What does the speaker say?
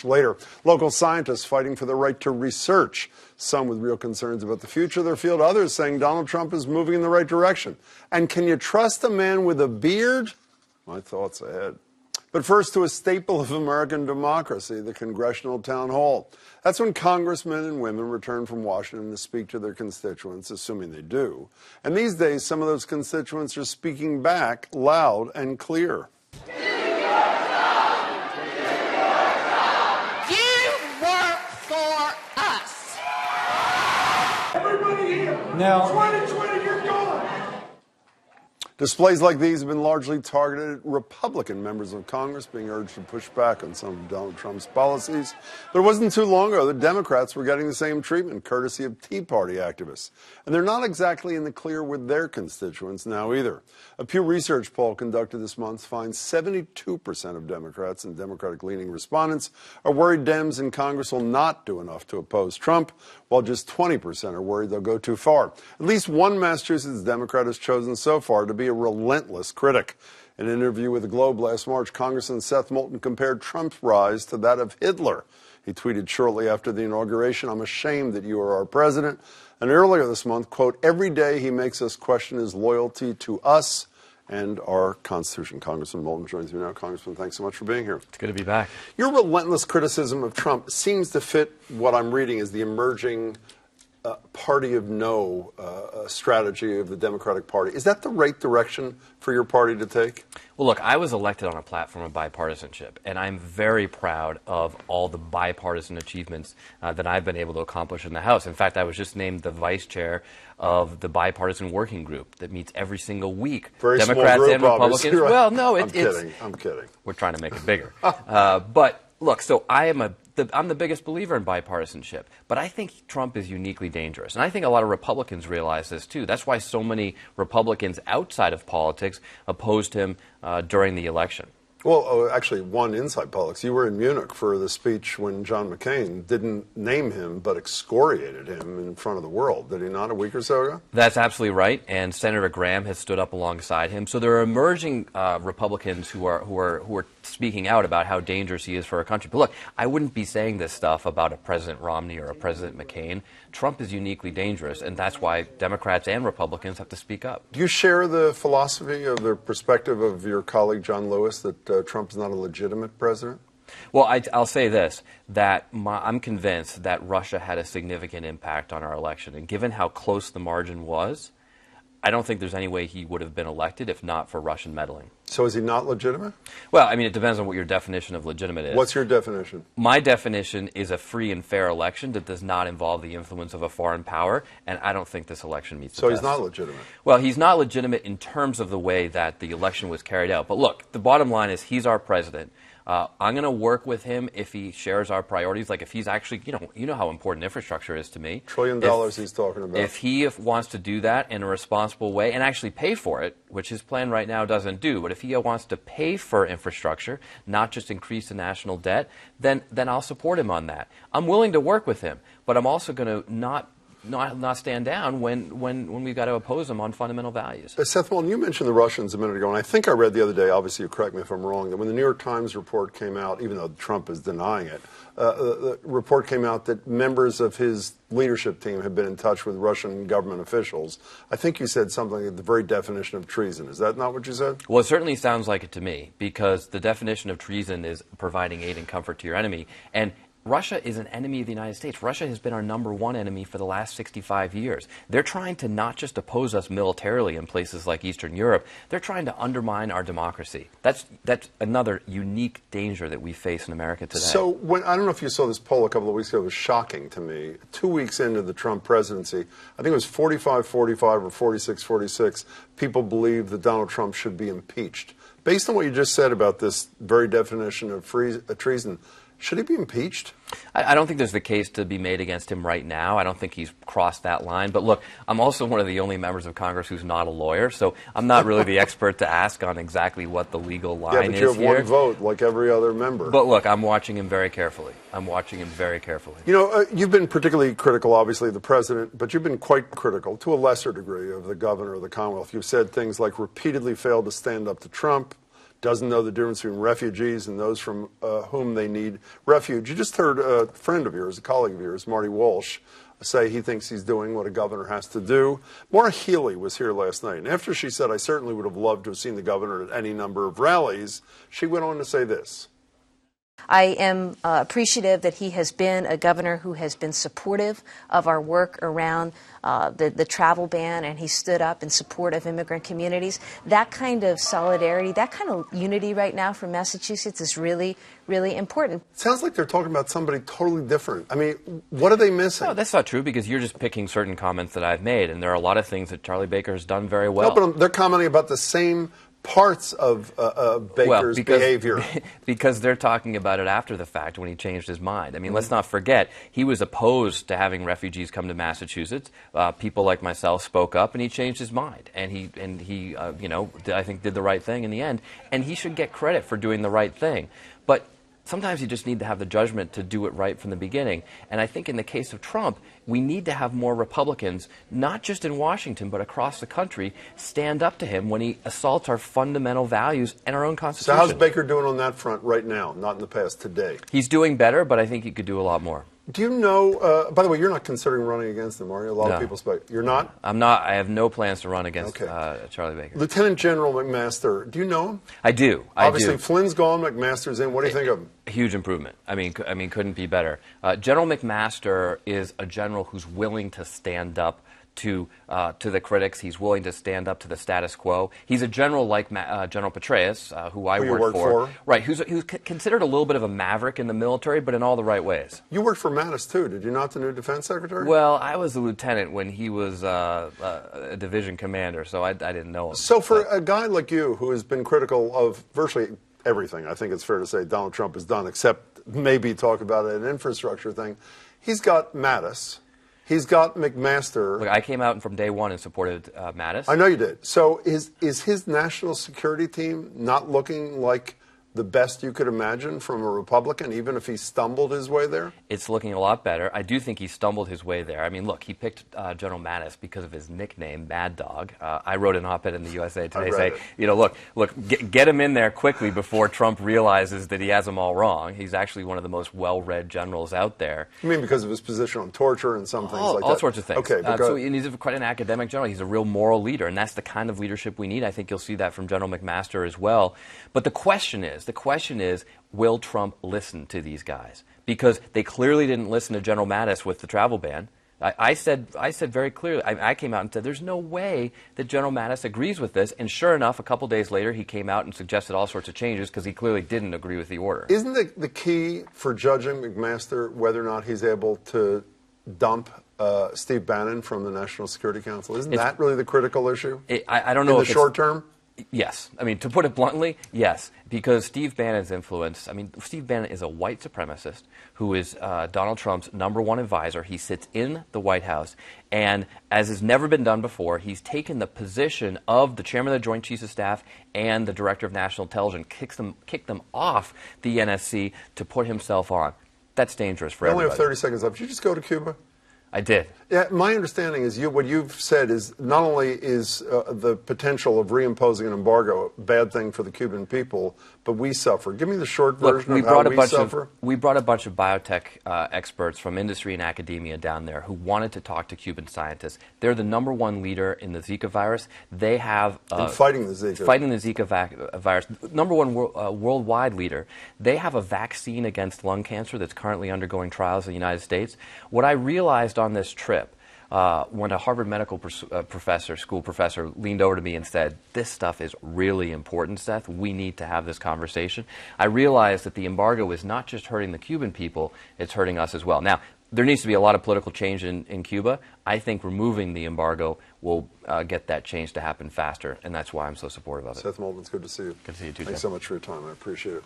Later, local scientists fighting for the right to research. Some with real concerns about the future of their field, others saying Donald Trump is moving in the right direction. And can you trust a man with a beard? My thoughts ahead. But first to a staple of American democracy, the congressional town hall. That's when congressmen and women return from Washington to speak to their constituents, assuming they do. And these days, some of those constituents are speaking back loud and clear. You work for us. Everybody here. Now, 2020, you're gone. Displays like these have been largely targeted at Republican members of Congress being urged to push back on some of Donald Trump's policies. But it wasn't too long ago that Democrats were getting the same treatment, courtesy of Tea Party activists. And they're not exactly in the clear with their constituents now either. A Pew Research poll conducted this month finds 72% of Democrats and Democratic-leaning respondents are worried Dems in Congress will not do enough to oppose Trump, while just 20% are worried they'll go too far. At least one Massachusetts Democrat has chosen so far to be a relentless critic. In an interview with the Globe last March, Congressman Seth Moulton compared Trump's rise to that of Hitler. He tweeted shortly after the inauguration, "I'm ashamed that you are our president." And earlier this month, quote, "Every day he makes us question his loyalty to us and our Constitution." Congressman Moulton joins me now. Congressman, thanks so much for being here. It's good to be back. Your relentless criticism of Trump seems to fit what I'm reading as the emerging party of no strategy of the Democratic Party. Is that the right direction for your party to take? Well, look, I was elected on a platform of bipartisanship, and I'm very proud of all the bipartisan achievements that I've been able to accomplish in the House. In fact, I was just named the vice chair of the bipartisan working group that meets every single week. Very Democrats small group, and Republicans. Right. Well, no, I'm kidding. We're trying to make it bigger. But look, so I'm the biggest believer in bipartisanship, but I think Trump is uniquely dangerous. And I think a lot of Republicans realize this, too. That's why so many Republicans outside of politics opposed him during the election. Well, actually, one inside politics. You were in Munich for the speech when John McCain didn't name him but excoriated him in front of the world. Did he not, a week or so ago? That's absolutely right, and Senator Graham has stood up alongside him. So there are emerging Republicans who are speaking out about how dangerous he is for our country. But look, I wouldn't be saying this stuff about a President Romney or a President McCain. Trump is uniquely dangerous, and that's why Democrats and Republicans have to speak up. Do you share the philosophy of the perspective of your colleague John Lewis that Trump is not a legitimate president? Well, I'll say this, that I'm convinced that Russia had a significant impact on our election. And given how close the margin was, I don't think there's any way he would have been elected if not for Russian meddling. So is he not legitimate? Well, I mean, it depends on what your definition of legitimate is. What's your definition? My definition is a free and fair election that does not involve the influence of a foreign power, and I don't think this election meets the test. So he's not legitimate? Well, he's not legitimate in terms of the way that the election was carried out. But look, the bottom line is he's our president. I'm going to work with him if he shares our priorities. Like if he's actually, you know how important infrastructure is to me. $1 trillion he's talking about. If he wants to do that in a responsible way and actually pay for it, which his plan right now doesn't do, but if he wants to pay for infrastructure, not just increase the national debt, then I'll support him on that. I'm willing to work with him, but I'm also going to not stand down when we've got to oppose them on fundamental values. Seth Moulton, you mentioned the Russians a minute ago, and I think I read the other day, obviously you correct me if I'm wrong, that when the New York Times report came out, even though Trump is denying it, the report came out that members of his leadership team had been in touch with Russian government officials. I think you said something at the very definition of treason. Is that not what you said? Well, it certainly sounds like it to me, because the definition of treason is providing aid and comfort to your enemy. And Russia is an enemy of the United States. Russia has been our #1 enemy for the last 65 years. They're trying to not just oppose us militarily in places like Eastern Europe, they're trying to undermine our democracy. That's another unique danger that we face in America today. So I don't know if you saw this poll a couple of weeks ago. It was shocking to me. 2 weeks into the Trump presidency, I think it was 45-45 or 46-46, people believe that Donald Trump should be impeached. Based on what you just said about this very definition of treason, should he be impeached? I don't think there's the case to be made against him right now. I don't think he's crossed that line. But look, I'm also one of the only members of Congress who's not a lawyer, so I'm not really the expert to ask on exactly what the legal line is here. Yeah, but you have one vote like every other member. But look, I'm watching him very carefully. You know, you've been particularly critical, obviously, of the president, but you've been quite critical, to a lesser degree, of the governor of the Commonwealth. You've said things like repeatedly failed to stand up to Trump, doesn't know the difference between refugees and those from whom they need refuge. You just heard a friend of yours, a colleague of yours, Marty Walsh, say he thinks he's doing what a governor has to do. Maura Healey was here last night, and after she said, I certainly would have loved to have seen the governor at any number of rallies, she went on to say this. I am appreciative that he has been a governor who has been supportive of our work around the travel ban, and he stood up in support of immigrant communities. That kind of solidarity, that kind of unity right now for Massachusetts is really, really important. It sounds like they're talking about somebody totally different. I mean, what are they missing? No, that's not true, because you're just picking certain comments that I've made, and there are a lot of things that Charlie Baker has done very well. No, but they're commenting about the same parts of Baker's behavior. Because they're talking about it after the fact when he changed his mind. I mean, let's not forget, he was opposed to having refugees come to Massachusetts. People like myself spoke up, and he changed his mind. And he you know, I think did the right thing in the end. And he should get credit for doing the right thing. But sometimes you just need to have the judgment to do it right from the beginning. And I think in the case of Trump, we need to have more Republicans, not just in Washington, but across the country, stand up to him when he assaults our fundamental values and our own Constitution. So how's Baker doing on that front right now, not in the past, today? He's doing better, but I think he could do a lot more. Do you know, by the way, you're not considering running against him, are you? A lot of people speculate. You're not? I'm not. I have no plans to run against Charlie Baker. Lieutenant General McMaster, do you know him? I do. Obviously, Flynn's gone, McMaster's in. What do you think of him? Huge improvement. I mean, couldn't be better. General McMaster is a general who's willing to stand up to the critics. He's willing to stand up to the status quo. He's a general like General Petraeus, who I work for. Right, who's considered a little bit of a maverick in the military, but in all the right ways. You worked for Mattis, too, did you not, the new defense secretary? Well, I was a lieutenant when he was a division commander, so I didn't know him. So for a guy like you, who has been critical of virtually everything, I think it's fair to say Donald Trump has done, except maybe talk about an infrastructure thing, he's got Mattis. He's got McMaster. Look, I came out from day one and supported Mattis. I know you did. So is his national security team not looking like the best you could imagine from a Republican, even if he stumbled his way there? It's looking a lot better. I do think he stumbled his way there. I mean, look, he picked General Mattis because of his nickname, Mad Dog. I wrote an op-ed in the USA Today saying, you know, look, get him in there quickly before Trump realizes that he has them all wrong. He's actually one of the most well-read generals out there. You mean because of his position on torture and some things like that? All sorts of things. Okay, and he's quite an academic general. He's a real moral leader, and that's the kind of leadership we need. I think you'll see that from General McMaster as well. But the question is, will Trump listen to these guys? Because they clearly didn't listen to General Mattis with the travel ban. I said very clearly, I came out and said, there's no way that General Mattis agrees with this. And sure enough, a couple days later, he came out and suggested all sorts of changes because he clearly didn't agree with the order. Isn't the key for judging McMaster whether or not he's able to dump Steve Bannon from the National Security Council? Isn't that really the critical issue? I don't know. In the short term? Yes. I mean, to put it bluntly, yes. Because Steve Bannon's influence, I mean, Steve Bannon is a white supremacist who is Donald Trump's #1 advisor. He sits in the White House. And as has never been done before, he's taken the position of the chairman of the Joint Chiefs of Staff and the director of national intelligence, kicked them off the NSC to put himself on. That's dangerous for everybody. We only have 30 seconds left. Did you just go to Cuba? I did. Yeah, my understanding is what you've said is not only is the potential of reimposing an embargo a bad thing for the Cuban people, but we suffer. Give me the short version of how we suffer. We brought a bunch of biotech experts from industry and academia down there who wanted to talk to Cuban scientists. They're the #1 leader in the Zika virus. They have fighting the Zika. Fighting the Zika virus. #1 worldwide leader. They have a vaccine against lung cancer that's currently undergoing trials in the United States. What I realized on this trip, when a Harvard medical school professor leaned over to me and said, this stuff is really important, Seth. We need to have this conversation. I realized that the embargo is not just hurting the Cuban people, it's hurting us as well. Now, there needs to be a lot of political change in Cuba. I think removing the embargo will get that change to happen faster, and that's why I'm so supportive of it. Seth Moulton, it's good to see you. Good to see you too, Thanks Jeff. so much for your time. I appreciate it.